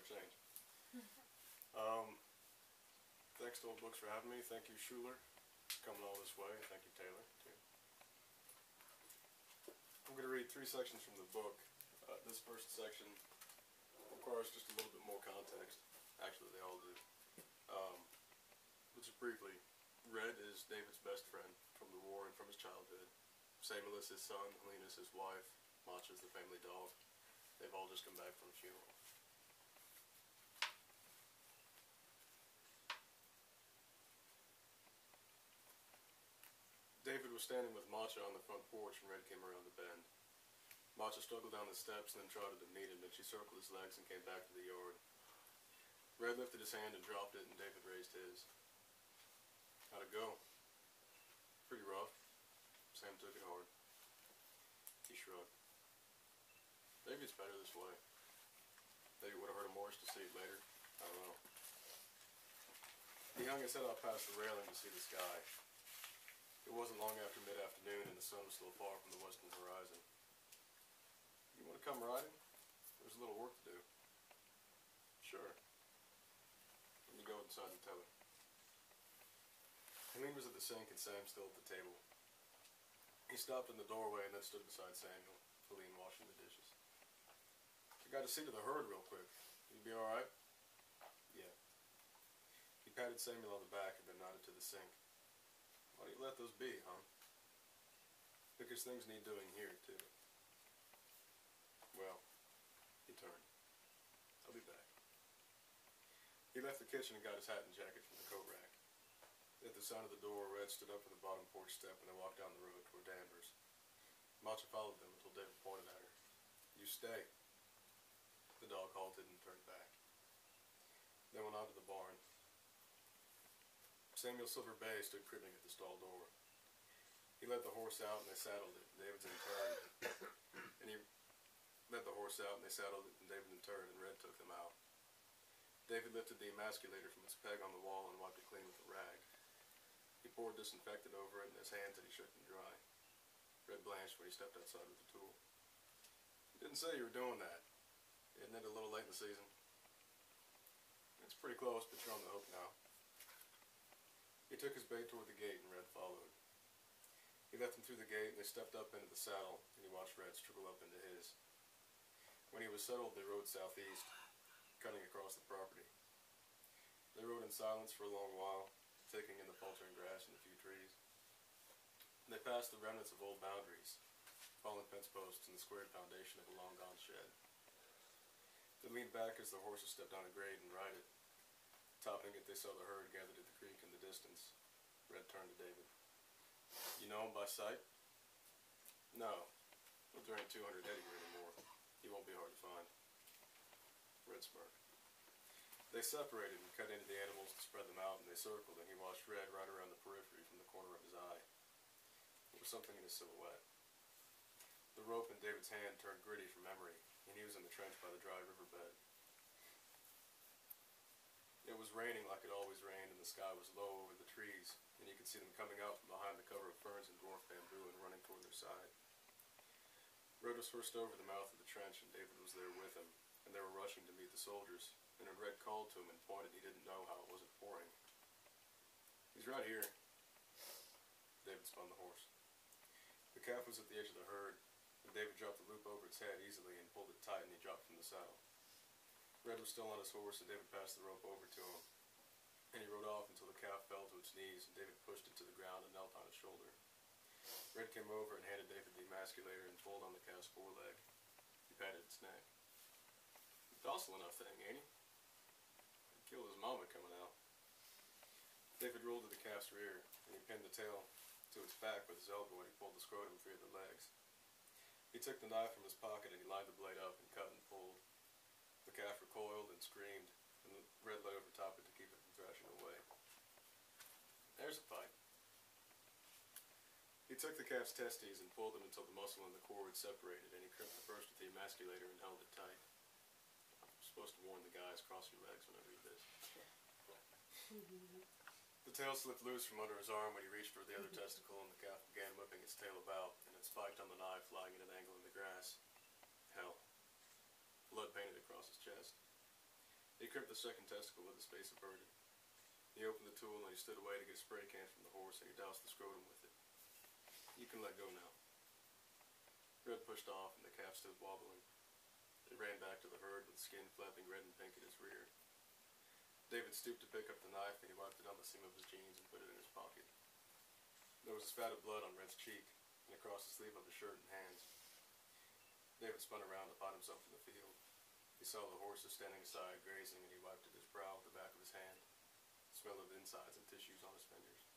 change. Thanks to Old Books for having me. Thank you, Schuler, for coming all this way. Thank you, Taylor, too. I'm going to read 3 sections from the book. This first section requires just a little bit more context. Actually, they all do. Just briefly, Red is David's best friend from the war and from his childhood. Samuel is his son, Helena's his wife, Macha's the family dog. They've all just come back from a funeral. David was standing with Macha on the front porch when Red came around the bend. Macha struggled down the steps and then trotted to meet him, then she circled his legs and came back to the yard. Red lifted his hand and dropped it, and David raised his. How'd it go? Pretty rough. Sam took it hard. He shrugged. Maybe it's better this way. Maybe it would have hurt him worse to see it later. I don't know. He hung his head out past the railing to see the sky. It wasn't long after mid-afternoon and the sun was still far from the western horizon. You want to come riding? There's a little work to do. Sure. Let me go inside and tell her. Helene was at the sink and Sam still at the table. He stopped in the doorway and then stood beside Samuel, Helene washing the dishes. I got to see to the herd real quick. You be alright? Yeah. He patted Samuel on the back and then nodded to the sink. Why do you let those be, huh? Because things need doing here, too. Well, he turned. I'll be back. He left the kitchen and got his hat and jacket from the coat rack. At the sound of the door, Red stood up on the bottom porch step and they walked down the road toward Danvers. Macha followed them until David pointed at her. You stay. The dog halted and turned back. They went on to the barn. Samuel Silver Bay stood cribbing at the stall door. He led the horse out and they saddled it. David in turn, and he led the horse out and they saddled it, and David in turn, and Red took them out. David lifted the emasculator from its peg on the wall and wiped it clean with a rag. He poured disinfectant over it in his hands and he shook them dry. Red blanched when he stepped outside with the tool. You didn't say you were doing that. Isn't it a little late in the season? It's pretty close, but you're on the hook now. He took his bay toward the gate and Red followed. He left him through the gate and they stepped up into the saddle and he watched Red struggle up into his. When he was settled, they rode southeast, cutting across the property. They rode in silence for a long while, taking in the faltering grass and the few trees. They passed the remnants of old boundaries, fallen fence posts and the squared foundation of a long-gone shed. They leaned back as the horses stepped on a grade and righted. Topping it, they saw the herd gathered at the creek in the distance. Red turned to David. You know him by sight? No, but there ain't 200 head here anymore. He won't be hard to find. Red smirked. They separated and cut into the animals to spread them out, and they circled, and he watched Red right around the periphery from the corner of his eye. There was something in his silhouette. The rope in David's hand turned gritty from memory, and he was in the trench by the dry riverbed. It was raining like it always rained, and the sky was low over the trees, and you could see them coming out from behind the cover of ferns and dwarf bamboo and running toward their side. Red was first over the mouth of the trench, and David was there with him, and they were rushing to meet the soldiers, and when Red called to him and pointed, he didn't know how it wasn't pouring. He's right here. David spun the horse. The calf was at the edge of the herd, and David dropped the loop over its head easily and pulled it tight, and he dropped from the saddle. Red was still on his horse, and David passed the rope over to him, and he rode off until the calf fell to its knees, and David pushed it to the ground and knelt on his shoulder. Red came over and handed David the emasculator and pulled on the calf's foreleg. He patted its neck. Docile enough thing, ain't he? He'd killed his mama coming out. David rolled to the calf's rear, and he pinned the tail to its back with his elbow, and he pulled the scrotum free of the legs. He took the knife from his pocket, and he lined the blade up and cut and pulled. The calf recoiled and screamed, and Red lay over top it to keep it from thrashing away. There's a fight. He took the calf's testes and pulled them until the muscle and the cord separated, and he crimped the first with the emasculator and held it tight. I'm supposed to warn the guys, cross your legs when I read this. The tail slipped loose from under his arm when he reached for the other testicle, and the calf began whipping its tail about, and it spiked on the knife, flying at an angle in the grass. Hell. Blood painted across his chest. He crimped the second testicle with a space averted. He opened the tool and he stood away to get a spray can from the horse and he doused the scrotum with it. You can let go now. Red pushed off and the calf stood wobbling. It ran back to the herd with skin flapping red and pink at his rear. David stooped to pick up the knife and he wiped it on the seam of his jeans and put it in his pocket. There was a spot of blood on Red's cheek and across the sleeve of his shirt and hands. David spun around to find himself in the field. He saw the horses standing aside, grazing, and he wiped at his brow with the back of his hand. The smell of insides and tissues on his fingers.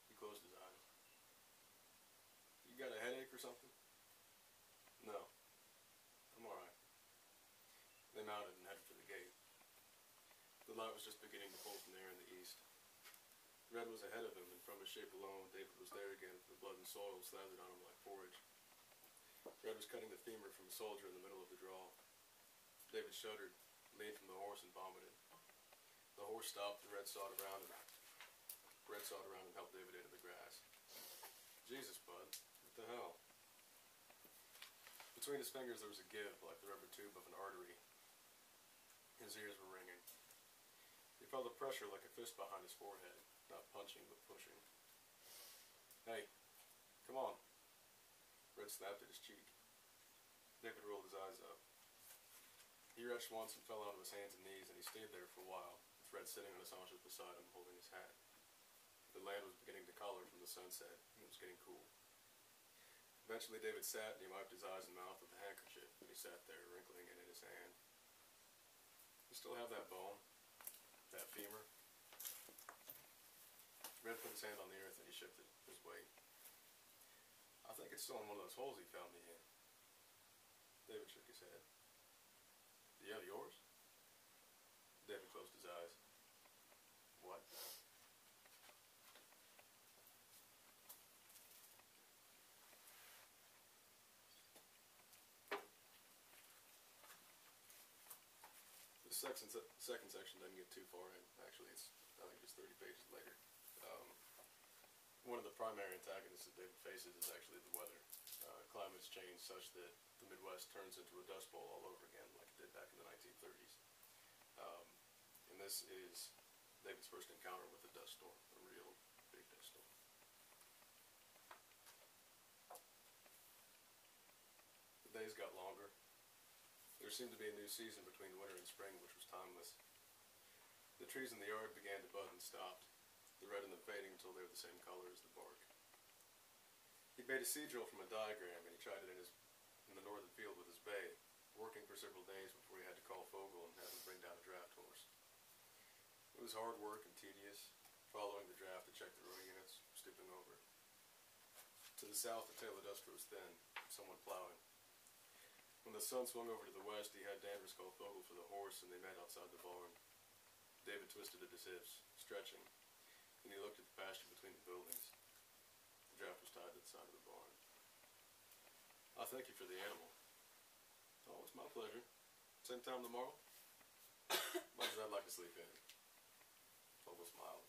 He closed his eyes. You got a headache or something? No. I'm alright. They mounted and headed for the gate. The light was just beginning to pull from there in the east. Red was ahead of him, and from his shape alone, David was there again with the blood and soil slathered on him like porridge. Red was cutting the femur from a soldier in the middle of the draw. David shuddered, leaned from the horse, and vomited. The horse stopped, and Red sawed around and helped David into the grass. Jesus, bud. What the hell? Between his fingers there was a give, like the rubber tube of an artery. His ears were ringing. He felt a pressure like a fist behind his forehead, not punching, but pushing. Hey, come on. Red snapped at his cheek. David rolled his eyes up. He retched once and fell onto his hands and knees, and he stayed there for a while, with Red sitting on his haunches beside him, holding his hat. The land was beginning to color from the sunset, and it was getting cool. Eventually David sat and he wiped his eyes and mouth with a handkerchief, and he sat there, wrinkling it in his hand. You still have that bone? That femur? Red put his hand on the earth and he shifted his weight. I think it's still in one of those holes he found me in. David shook his head. Do you have yours? David closed his eyes. What? The second section doesn't get too far in. Actually, I think it's 30 pages later. One of the primary antagonists that David faces is actually the weather. Climate's changed such that the Midwest turns into a dust bowl all over again, like it did back in the 1930s. And this is David's first encounter with a dust storm, a real big dust storm. The days got longer. There seemed to be a new season between winter and spring, which was timeless. The trees in the yard began to bud and stopped, the red in them fading until they were the same color as the bark. He made a sea drill from a diagram, and he tried it in the northern field with his bay, working for several days before he had to call Fogel and have him bring down a draft horse. It was hard work and tedious, following the draft to check the row units, stooping over. To the south, the tail of dust rose thin, someone plowing. When the sun swung over to the west, he had Danvers call Fogel for the horse, and they met outside the barn. David twisted at his hips, stretching, and he looked at the pasture between the buildings. The draft was tied to the side of the barn. I thank you for the animal. Oh, it's my pleasure. Same time tomorrow? Much as I'd like to sleep in. Fogel smiled.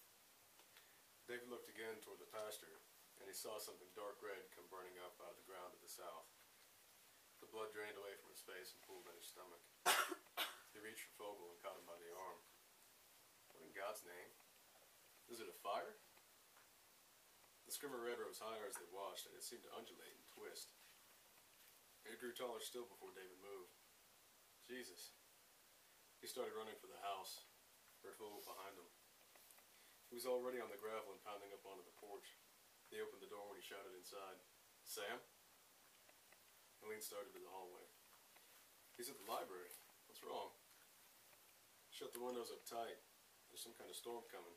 David looked again toward the pasture, and he saw something dark red come burning up out of the ground to the south. The blood drained away from his face and pooled in his stomach. He reached for Fogel and caught him by the arm. What in God's name? Is it a fire? The skimmer red rose higher as they watched, and it seemed to undulate and twist. It grew taller still before David moved. Jesus. He started running for the house, heard Fogel behind him. He was already on the gravel and pounding up onto the porch. He opened the door when he shouted inside, Sam? Helene started to the hallway. He's at the library. What's wrong? Shut the windows up tight. There's some kind of storm coming.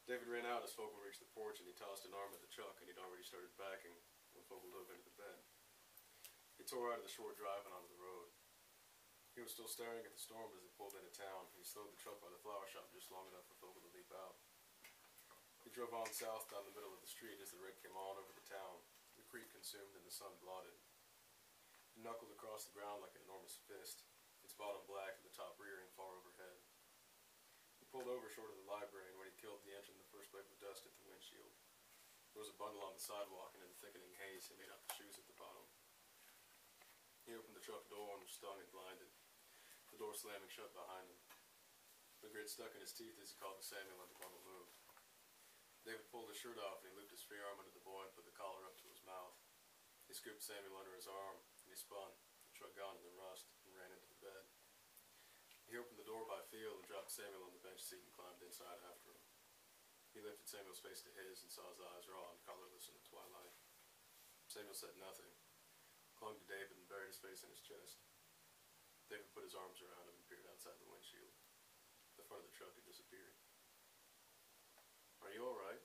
David ran out as Fogel reached the porch, and he tossed an arm at the truck, and he'd already started backing when Fogel dove into the bed. He tore out of the short drive and onto the road. He was still staring at the storm as they pulled into town. He slowed the truck by the flower shop just long enough for Fogel to leap out. He drove on south down the middle of the street as the red came on over the town. The creek consumed and the sun blotted. It knuckled across the ground like an enormous fist, its bottom black and the top rearing far overhead. He pulled over short of the library, and when he killed the engine, the first wave of dust hit the windshield. There was a bundle on the sidewalk, and in the thickening haze, he made out the shoes at the bottom. He opened the truck door and was stung and blinded. door slamming shut behind him. The grit stuck in his teeth as he called to Samuel and the bundle moved. David pulled his shirt off and he looped his free arm under the boy and put the collar up to his mouth. He scooped Samuel under his arm and he spun, the truck gone in the rust, and ran into the bed. He opened the door by feel and dropped Samuel on the bench seat and climbed inside after him. He lifted Samuel's face to his and saw his eyes raw and colorless in the twilight. Samuel said nothing, clung to David and buried his face in his chest. David put his arms around him and peered outside the windshield. The front of the truck had disappeared. "Are you all right?"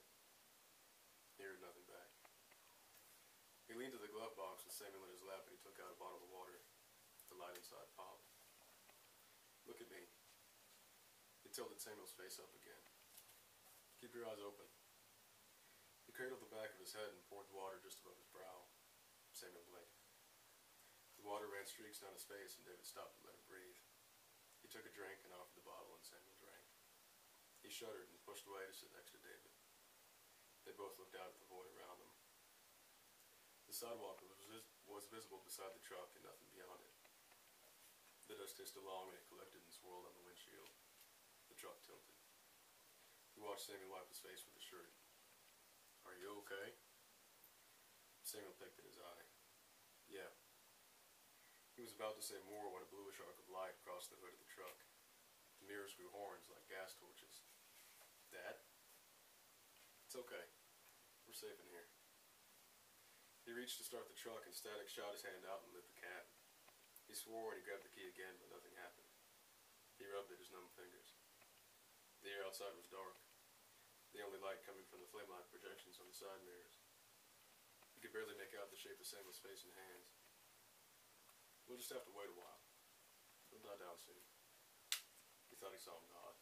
He heard nothing back. He leaned to the glove box with Samuel in his lap and he took out a bottle of water. The light inside popped. "Look at me." He tilted Samuel's face up again. "Keep your eyes open." He cradled the back of his head and poured water just above his brow. Samuel blinked. The water ran streaks down his face and David stopped and let him breathe. He took a drink and offered the bottle and Samuel drank. He shuddered and pushed away to sit next to David. They both looked out at the void around them. The sidewalk was visible beside the truck and nothing beyond it. The dust hissed along and it collected and swirled on the windshield. The truck tilted. He watched Samuel wipe his face with his shirt. "Are you okay?" Samuel picked at his eye. "Yeah." He was about to say more when a bluish arc of light crossed the hood of the truck. The mirrors grew horns like gas torches. "Dad?" "It's okay. We're safe in here." He reached to start the truck and Static shot his hand out and lit the cab. He swore and he grabbed the key again, but nothing happened. He rubbed at his numb fingers. The air outside was dark, the only light coming from the flame-like projections on the side mirrors. He could barely make out the shape of Samuel's face and hands. "We'll just have to wait a while. He'll die down soon." He thought he saw him nod.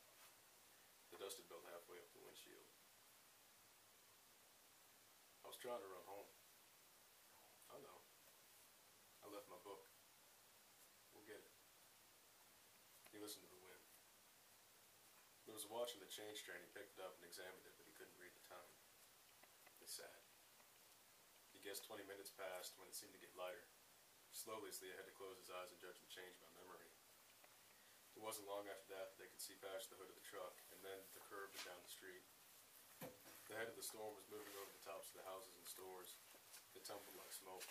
The dust had built halfway up the windshield. "I was trying to run home." "I know. I left my book. We'll get it." He listened to the wind. There was a watch in the chain string. He picked it up and examined it, but he couldn't read the time. He sat. He guessed 20 minutes passed when it seemed to get lighter. Slowly, so he had to close his eyes and judge the change by memory. It wasn't long after that they could see past the hood of the truck, and then the curb and down the street. The head of the storm was moving over the tops of the houses and stores. It tumbled like smoke,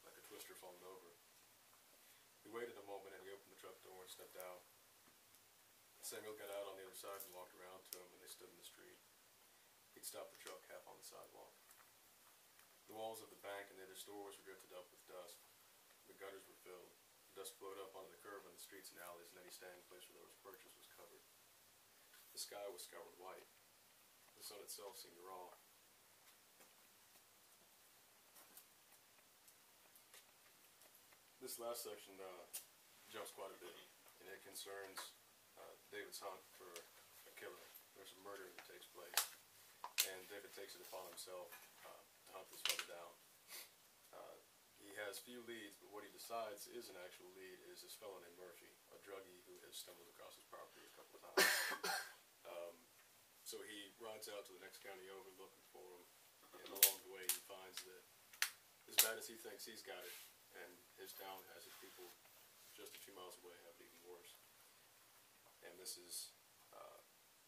like a twister falling over. He waited a moment and he opened the truck door and stepped out. Samuel got out on the other side and walked around to him and they stood in the street. He'd stopped the truck half on the sidewalk. The walls of the bank and the other stores were drifted up with dust. The gutters were filled. The dust flowed up onto the curb and the streets and alleys, and any standing place where there was purchase was covered. The sky was scoured white. The sun itself seemed raw. This last section jumps quite a bit, and it concerns David's hunt for a killer. There's a murder that takes place, and David takes it upon himself to hunt this fellow down. He has few leads, but what he decides is an actual lead is this fellow named Murphy, a druggie who has stumbled across his property a couple of times. So he rides out to the next county over looking for him, and along the way he finds that as bad as he thinks he's got it, and his town has his people just a few miles away have it even worse. And this is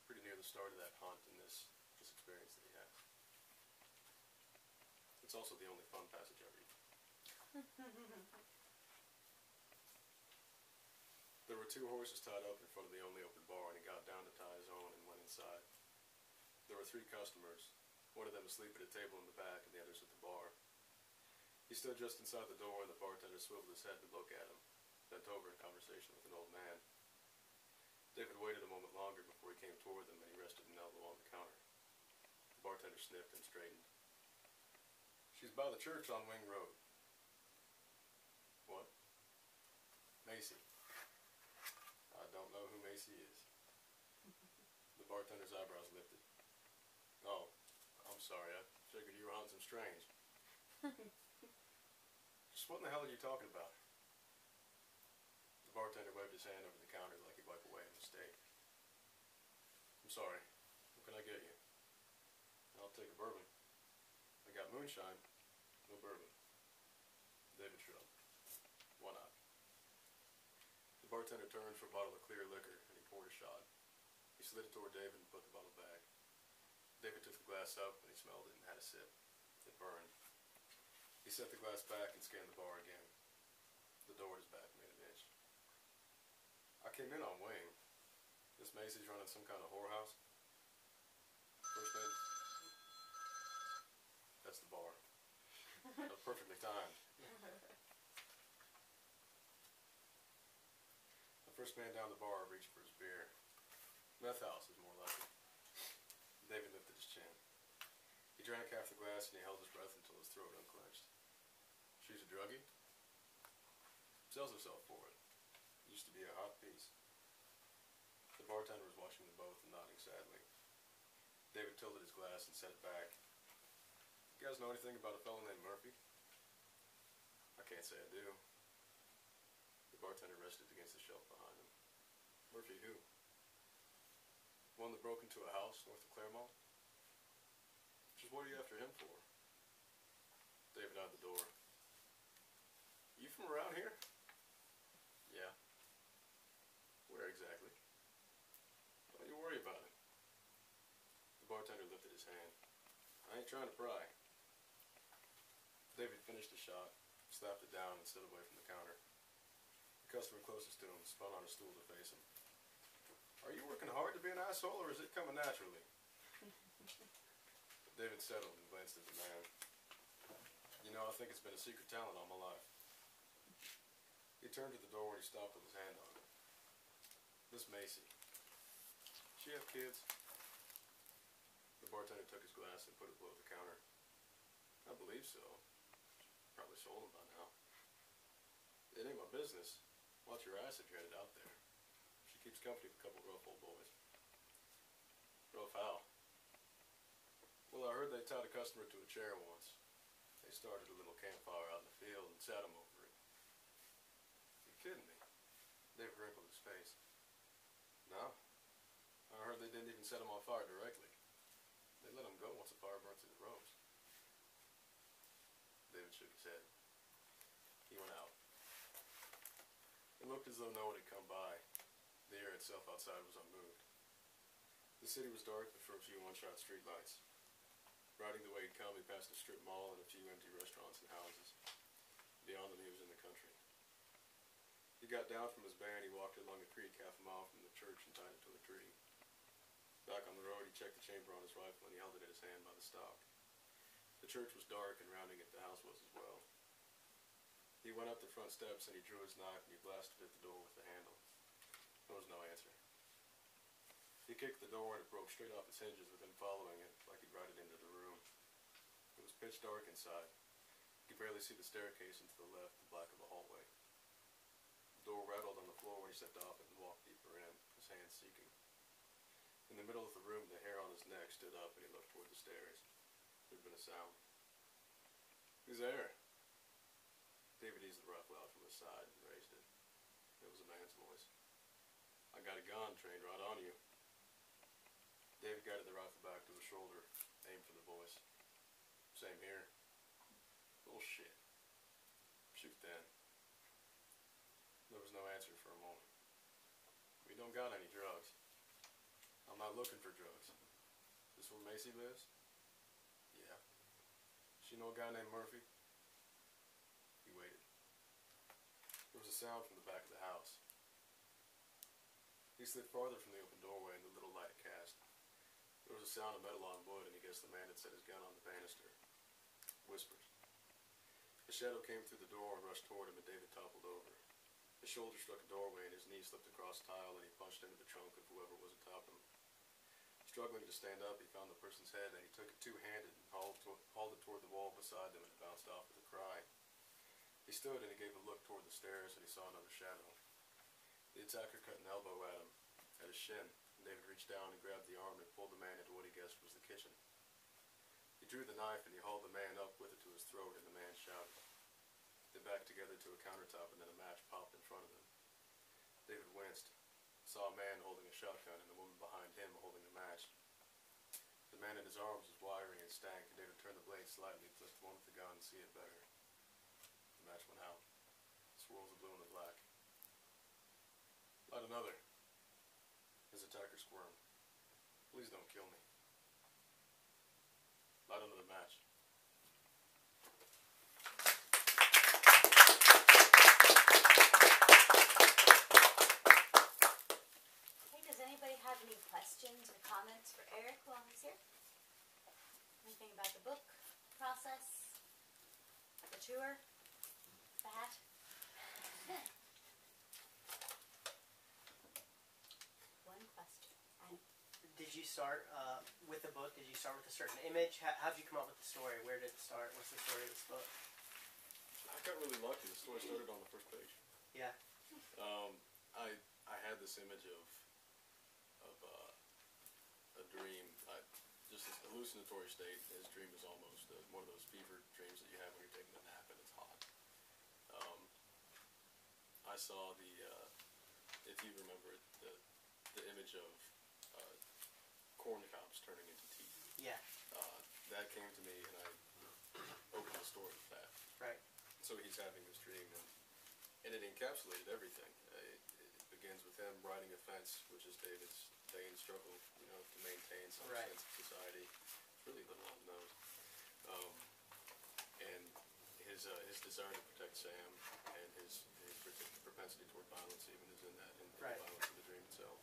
pretty near the start of that hunt and this experience that he has. It's also the only fun passage I read. There were 2 horses tied up in front of the only open bar, and he got down to tie his own and went inside. There were 3 customers, one of them asleep at a table in the back and the others at the bar. He stood just inside the door and the bartender swiveled his head to look at him, bent over in conversation with an old man. David waited a moment longer before he came toward them and he rested an elbow on the counter. The bartender sniffed and straightened. "She's by the church on Wing Road." "What?" "Macy." "I don't know who Macy is." The bartender's eyebrows lifted. "Oh, I'm sorry. I figured you were on some strange." "Just what in the hell are you talking about?" The bartender waved his hand over the counter like he'd wipe away a mistake. "I'm sorry. What can I get you?" "I'll take a bourbon." "I got moonshine. No bourbon." David shrugged. "Why not?" The The bartender turned for a bottle of clear liquor, and he poured a shot. He slid it toward David and put the bottle back. David took the glass up, and he smelled it and had a sip. It burned. He set the glass back and scanned the bar again. The door at his back made an inch. I came in on wing. This Macy's running some kind of whorehouse. First man. That's the bar. That was perfectly timed. The first man down the bar reached for his beer. Meth house is more like it. David lifted his chin. He drank half the glass and he held his breath until his throat unclenched. She's a druggie? Sells herself for it. Used to be a hot piece. The bartender was watching them both and nodding sadly. David tilted his glass and set it back. You guys know anything about a fellow named Murphy? I can't say I do. The bartender rested against the shelf behind him. Murphy who? One that broke into a house north of Claremont? Just what are you after him for? David out the door. You from around here? Yeah. Where exactly? Don't you worry about it. The bartender lifted his hand. I ain't trying to pry. David finished the shot, slapped it down, and stood away from the counter. The customer closest to him spun on a stool to face him. Are you working hard to be an asshole, or is it coming naturally? David settled and glanced at the man. You know, I think it's been a secret talent all my life. He turned to the door and he stopped with his hand on it. Miss Macy. She have kids? The bartender took his glass and put it below the counter. I believe so. Probably sold them by now. It ain't my business. Watch your ass if you're headed out there. She keeps company with a couple rough old boys. Rough how? Well, I heard they tied a customer to a chair once. They started a little campfire out in the field and sat him over it. You're kidding me? David wrinkled his face. No. I heard they didn't even set him on fire directly. They let him go once the fire burnt through the ropes. David shook his head. He went out. It looked as though no one had come by. The air itself outside was unmoved. The city was dark but for a few one-shot streetlights. Riding the way he'd come, he passed a strip mall and a few empty restaurants and houses. Beyond them, he was in the country. He got down from his van, he walked along a creek half a mile from the church and tied it to a tree. Back on the road, he checked the chamber on his rifle and he held it in his hand by the stock. The church was dark and rounding it, the house was as well. He went up the front steps and he drew his knife and he blasted at the door with the handle. There was no answer. He kicked the door and it broke straight off its hinges with him following it, like he'd ride it into the room. It was pitch dark inside. He could barely see the staircase and to the left, the black of a hallway. The door rattled on the floor when he stepped off it and walked deeper in, his hands seeking. In the middle of the room, the hair on his neck stood up and he looked toward the stairs. There'd been a sound. Who's there? David eased the rifle out from his side and raised it. It was a man's voice. I got a gun trained right on you. David guided the rifle back to his shoulder, aimed for the voice. Same here. Bullshit. Shoot then. There was no answer for a moment. We don't got any drugs. I'm not looking for drugs. Is this where Macy lives? Yeah. She know a guy named Murphy? He waited. There was a sound from the back of the house. He slid farther from the open doorway and the little light cast. There was a sound of metal on wood and he guessed the man had set his gun on the banister. Whispers. A shadow came through the door and rushed toward him and David toppled over. His shoulder struck a doorway and his knee slipped across tile and he punched into the trunk of whoever was atop him. Struggling to stand up, he found the person's head and he took it two-handed and hauled it toward the wall beside them and it bounced off with a cry. He stood and he gave a look toward the stairs and he saw another shadow. The attacker cut an elbow at him, at his shin, and David reached down and grabbed the arm and pulled the man into what he guessed was the kitchen. He drew the knife and he hauled the man up with it to his throat and the man shouted. They backed together to a countertop and then a match popped in front of them. David winced, saw a man holding a shotgun and a woman behind him holding a match. The man in his arms was wiry and stank and David turned the blade slightly to lift one with the gun and see it better. The match went out. Swirls of blue and the black. Light another. His attacker squirmed. Please don't kill me. Light another match. Okay, does anybody have any questions or comments for Eric while he's here? Anything about the book, process, the tour, the hat? One question. Did you start with the book? Did you start with a certain image? How did you come up with the story? Where did it start? What's the story of this book? I got really lucky. The story started on the first page. Yeah. I had this image of a dream, just this hallucinatory state. His dream is almost one of those fever dreams that you have when you're taking a nap and it's hot. I saw if you remember it, the image of corn cobs turning into teeth. Yeah. That came to me, and I opened the story with that. Right. So he's having this dream, and it encapsulated everything. It begins with him riding a fence, which is David's vain struggle, to maintain some Right. sense of society. It's really little on the nose. And his desire to protect Sam, and his propensity toward violence even is in that, in Right. the violence of the dream itself.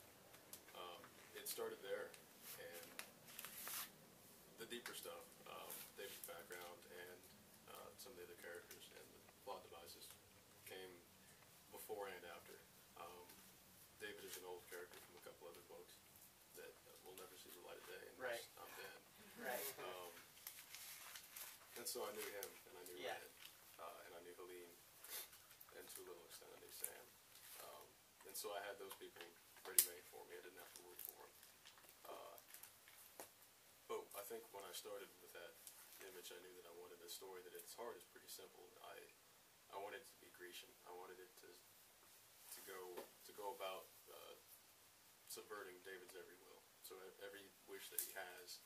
It started there, and the deeper stuff, David's background, and some of the other characters and the plot devices came before and after. David is an old character from a couple other books that will never see the light of day unless Right. I'm dead. Right. And so I knew him, and I knew Yeah. Red, and I knew Helene, and to a little extent I knew Sam. And so I had those people ready-made for me. I didn't have to work for them. But I think when I started with that image, I knew that I wanted a story that its heart is pretty simple. I wanted it to be Grecian. I wanted it to go about subverting David's every will. So every wish that he has,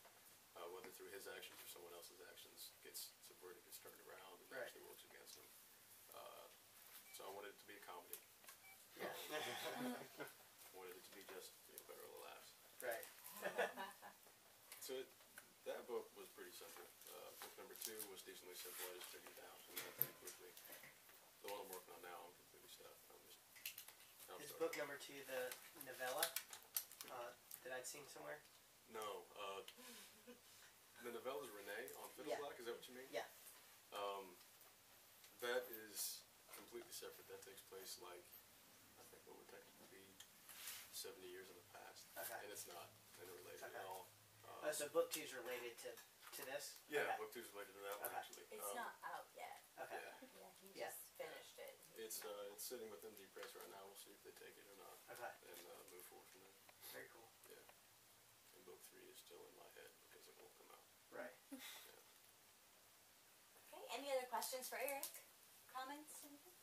whether through his actions or someone else's actions, gets subverted, gets turned around, and Right. actually works against him. So I wanted it to be a comedy. Yeah. I wanted it to be just better laughs. Right. So that book was pretty simple. Book number 2 was decently simple. I just figured it out and went pretty quickly. The one I'm working on now, I'm completely stuffed. Is book number 2 the novella that I'd seen somewhere? No. The novella is Renee on Fiddle Yeah. Black. Is that what you mean? Yeah. That is completely separate. That takes place I think what would technically be 70 years in the past. Okay. And it's not interrelated Okay. at all. So book 2 is related to this? Yeah, Okay. book 2 is related to that one, Okay. actually. It's not out yet. Okay. Yeah. Yeah, he Yeah. just finished it. It's sitting with MD Press right now. We'll see if they take it or not. Okay. And move forward from there. Very cool. Yeah. And book 3 is still in my head because it won't come out. Right. Okay, any other questions for Eric? Comments? Anything?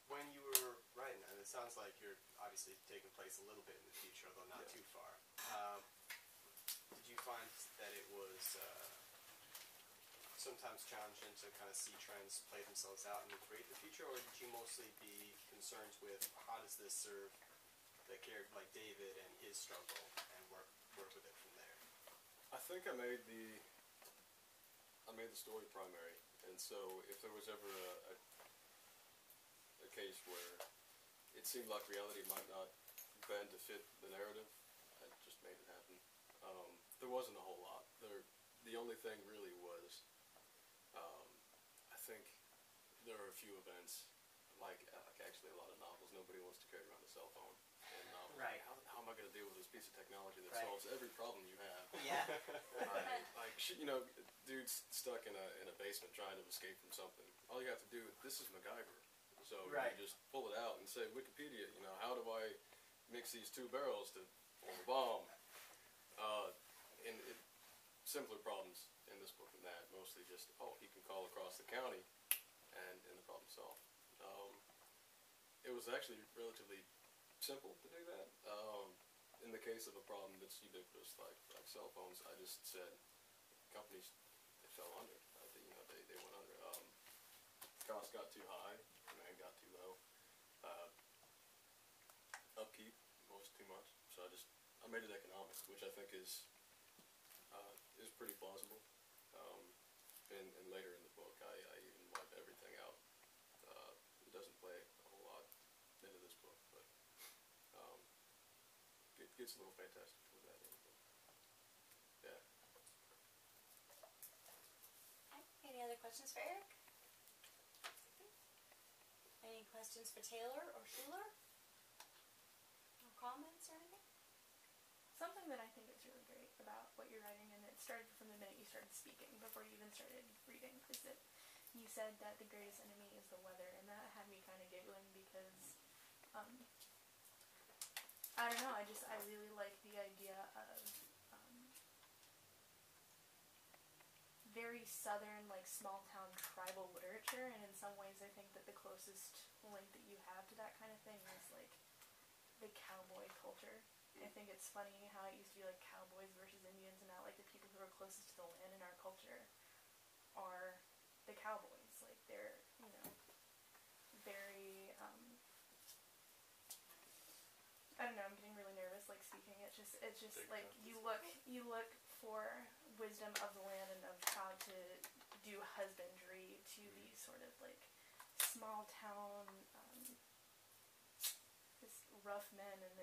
When you were writing that, it sounds like you're obviously taking place a little bit in the future, although not too far. Did you find that it was sometimes challenging to kind of see trends play themselves out and create the future, or did you mostly be concerned with how does this serve the character like David and his struggle and work with it from there? I think I made the story primary, and so if there was ever a case where it seemed like reality might not bend to fit the narrative, I just made it happen. There wasn't a whole lot. The only thing really was, I think there are a few events, like actually a lot of novels, nobody wants to carry around a cell phone. And novels, Right. How am I going to deal with this piece of technology that Right. solves every problem you have? Yeah. Dude's stuck in a basement trying to escape from something. All you have to do, this is MacGyver. So Right. you just pull it out and say, Wikipedia, how do I mix these 2 barrels to form a bomb? Simpler problems in this book than that. Mostly just, he can call across the county and the problem solved. It was actually relatively simple to do that. In the case of a problem that's ubiquitous like cell phones, I just said companies they fell under. They went under. Costs got too high, demand got too low. much. So I made it economic, which I think is pretty plausible. And later in the book, I even wipe everything out. It doesn't play a whole lot into this book, but it gets a little fantastic with that in the book. Yeah. Okay. Any other questions for Eric? Any questions for Taylor or Schuler? No comments or anything? Something that I think is really great about what you're writing, and it started from the minute you started speaking, before you even started reading, is that you said that the greatest enemy is the weather, and that had me kind of giggling because, I don't know, I really like the idea of very southern, like, small town tribal literature, and in some ways I think that the closest link that you have to that kind of thing is, like, the cowboy culture. I think it's funny how it used to be like cowboys versus Indians, and now like the people who are closest to the land in our culture are the cowboys. Like they're, you know, very, I don't know, I'm getting really nervous like speaking. It's just like you look for wisdom of the land and of how to do husbandry to these sort of like small town, just rough men, and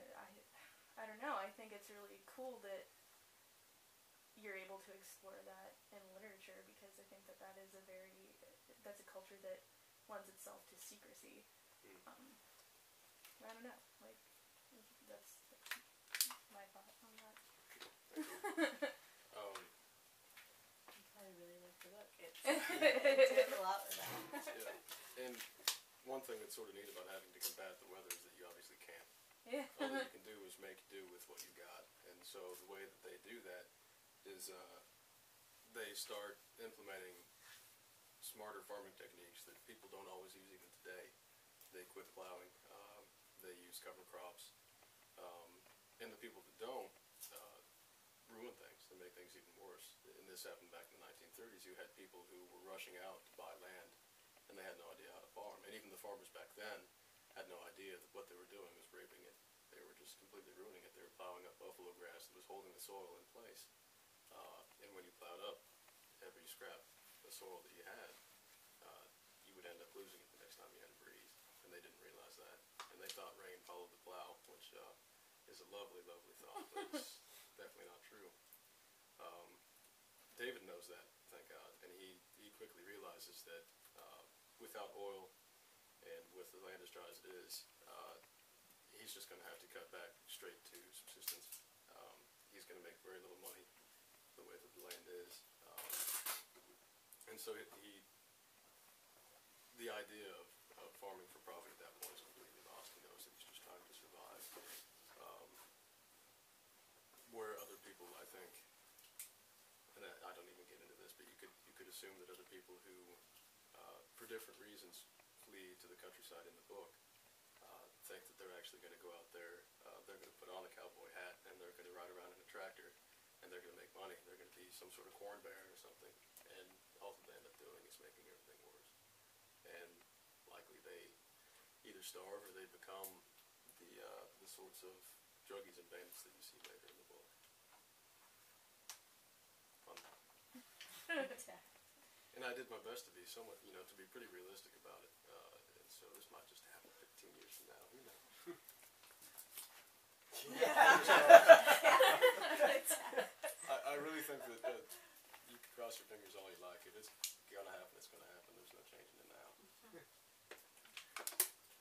I don't know, I think it's really cool that you're able to explore that in literature, because I think that that's a culture that lends itself to secrecy. I don't know, like, that's my thought on that. I probably really like the book. It does a lot with that. Yeah, and one thing that's sort of neat about having to combat the weather is that you obviously can't. Yeah. All that you can do is make do with what you got, and so the way that they do that is they start implementing smarter farming techniques that people don't always use even today. They quit plowing, they use cover crops, and the people that don't ruin things. They make things even worse. And this happened back in the 1930s. You had people who were rushing out to buy land, and they had no idea how to farm. And even the farmers back then had no idea that what they were doing was raping it. They were just completely ruining it. They were plowing up buffalo grass that was holding the soil in place. And when you plowed up every scrap of soil that you had, you would end up losing it the next time you had a breeze. And they didn't realize that. And they thought rain followed the plow, which is a lovely, lovely thought, but it's definitely not true. David knows that, thank God, and he quickly realizes that without oil and with the land as dry as it is, he's just going to have to cut back straight to subsistence. He's going to make very little money the way that the land is. And so the idea of farming for profit at that point is completely lost. He knows that he's just trying to survive. Where other people, I think, and I don't even get into this, but you could assume that other people who, for different reasons, flee to the countryside in the book, think that they're actually going to go out there, they're going to put on a cowboy hat, and they're going to ride around in a tractor, and they're going to make money. They're going to be some sort of corn baron or something, and all that they end up doing is making everything worse. And likely they either starve or they become the sorts of druggies and bandits that you see later in the book. Fun. And I did my best to be somewhat, to be pretty realistic about it. And so this might just happen 15 years from now. Who knows? I really think that you can cross your fingers all you like. If it's gonna happen, it's gonna happen. There's no changing it now.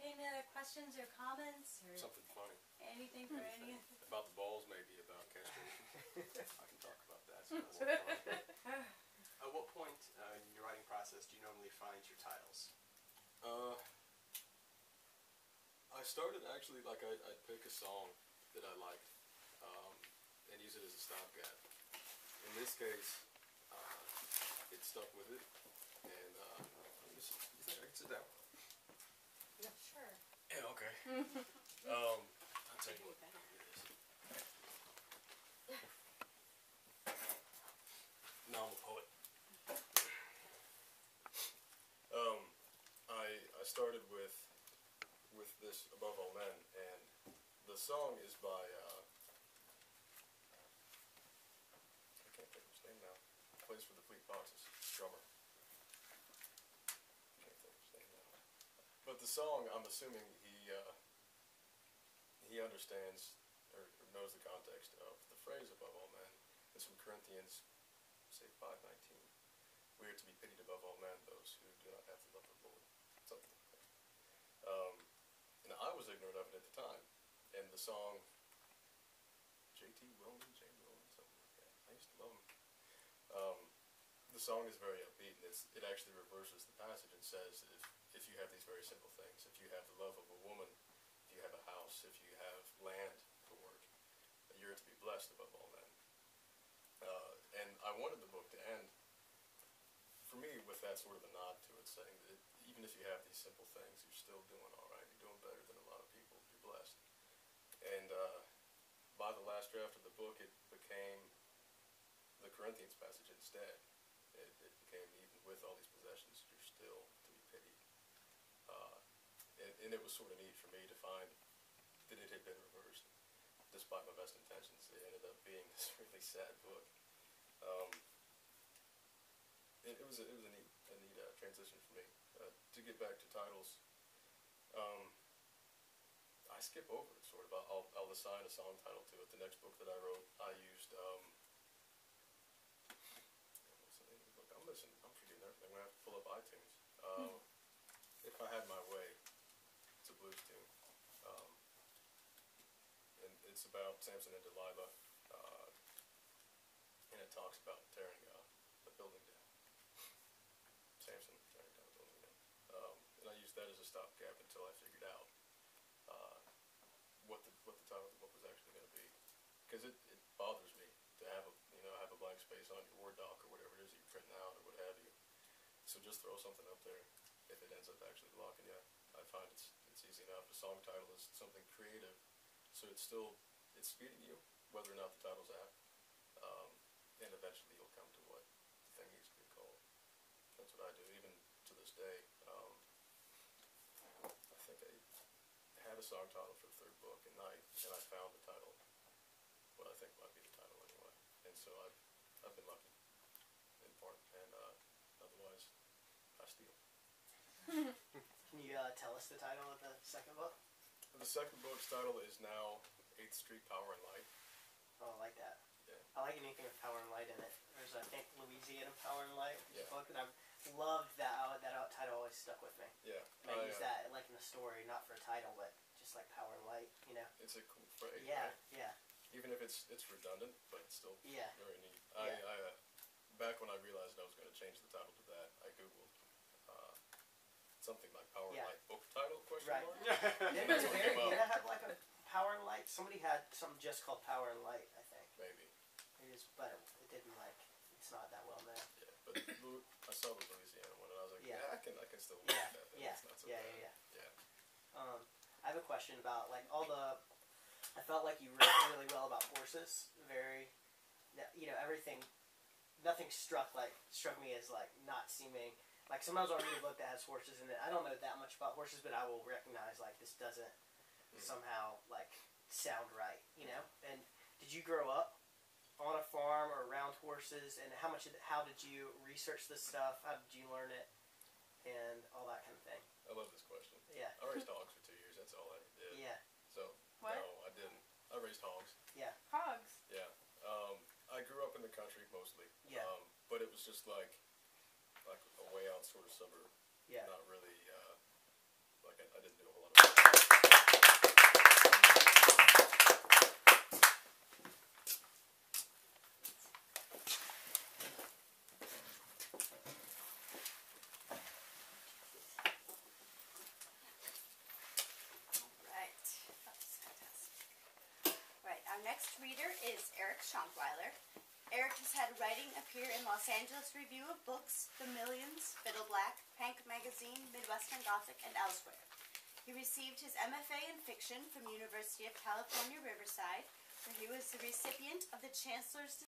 Any other questions or comments or Something funny anything for any? about the balls, maybe about castration. I can talk about that. So that's fun. At what point in your writing process do you normally find your titles? I started actually I'd pick a song that I liked and use it as a stopgap. In this case, it stuck with it, and let me see. You think I can sit down? Sure. Yeah. Okay. I'll tell you what. Here it is. Now I'm a poet. I started with this Above All Men, and the song is by Fox's drummer. Can't think of his name now. But the song, I'm assuming he understands or knows the context of the phrase above all men. It's from Corinthians, say 5:19. We are to be pitied above all men, those who do not have the love of the Lord. Something like that. And I was ignorant of it at the time. And the song, J.T. Willman, James Willman, something like that. I used to love him. The song is very upbeat, and it actually reverses the passage and says that if you have these very simple things, if you have the love of a woman, if you have a house, if you have land to work, you're to be blessed above all men. And I wanted the book to end, for me, with that sort of a nod to it, saying that even if you have these simple things, you're still doing all right. You're doing better than a lot of people. You're blessed. And by the last draft of the book, it became the Corinthians passage instead. It became, even with all these possessions, you're still to be pitied. And it was sort of neat for me to find that it had been reversed. Despite my best intentions, it ended up being this really sad book. It was a neat transition for me. To get back to titles, I skip over it sort of. I'll assign a song title to it. The next book that I wrote, I used what's the name of the book? I'm forgetting everything. I'm gonna have to pull up iTunes. If I Had My Way, it's a blues tune, and it's about Samson and Delilah, and it talks about tearing a building down. Samson tearing down a building down, and I used that as a stopgap until I figured out what the title of the book was actually going to be, because it bothers me to have a blank space on your Word doc or whatever it is that you're printing out or what have you. So just throw something up there. If it ends up actually blocking you, I find it's easy enough. A song title is something creative, so it's feeding you whether or not the title's apt, and eventually you'll come to what the thing needs to be called. That's what I do, even to this day. I think I had a song title for the third book, and I found the title, what I think might be the title anyway. And so I've been lucky in part, and otherwise I steal. Can you tell us the title of the second book? The second book's title is now 8th Street Power and Light. Oh, I like that. Yeah. I like anything with power and light in it. There's, I think, Louisiana Power and Light, Yeah. book, and I've loved that. That title always stuck with me. Yeah. And I use that like in the story, not for a title, but just like power and light, you know? It's a cool phrase. Yeah, Right? yeah. Even if it's redundant, but it's still Yeah. very neat. Yeah. I back when I realized I was going to change the title to that, I googled something like Power and Yeah. Light book title ? Right. And that's what came up. Did it have like a power and light? Somebody had something just called Power and Light, I think. Maybe. But it didn't it's not that well known. Yeah. But I saw the Louisiana one and I was like, Yeah. I can still look Yeah, at that. yeah, It's not so yeah, bad. yeah. Yeah. I have a question about like I felt like you wrote really well about horses. Everything, nothing struck me as like not seeming, like sometimes I'll read a book that has horses in it. I don't know that much about horses, but I will recognize like this doesn't somehow like sound right, And did you grow up on a farm or around horses, and how did you research this stuff? How did you learn it, and all that kind of thing? I love this question. Yeah. I raised hogs for 2 years. That's all I ever did. Yeah. So What? no, I didn't. I raised hogs. Yeah. Hogs. Yeah. I grew up in the country mostly. Yeah. But it was just like a way out sort of suburb. Yeah. Not really, I didn't do a whole lot of Right. That's fantastic. Right. Our next reader is Eric Schonkweiler. Eric has had writing appear in Los Angeles Review of Books, The Millions, Fiddle Black, Pank Magazine, Midwestern Gothic, and elsewhere. He received his MFA in fiction from University of California, Riverside, where he was the recipient of the Chancellor's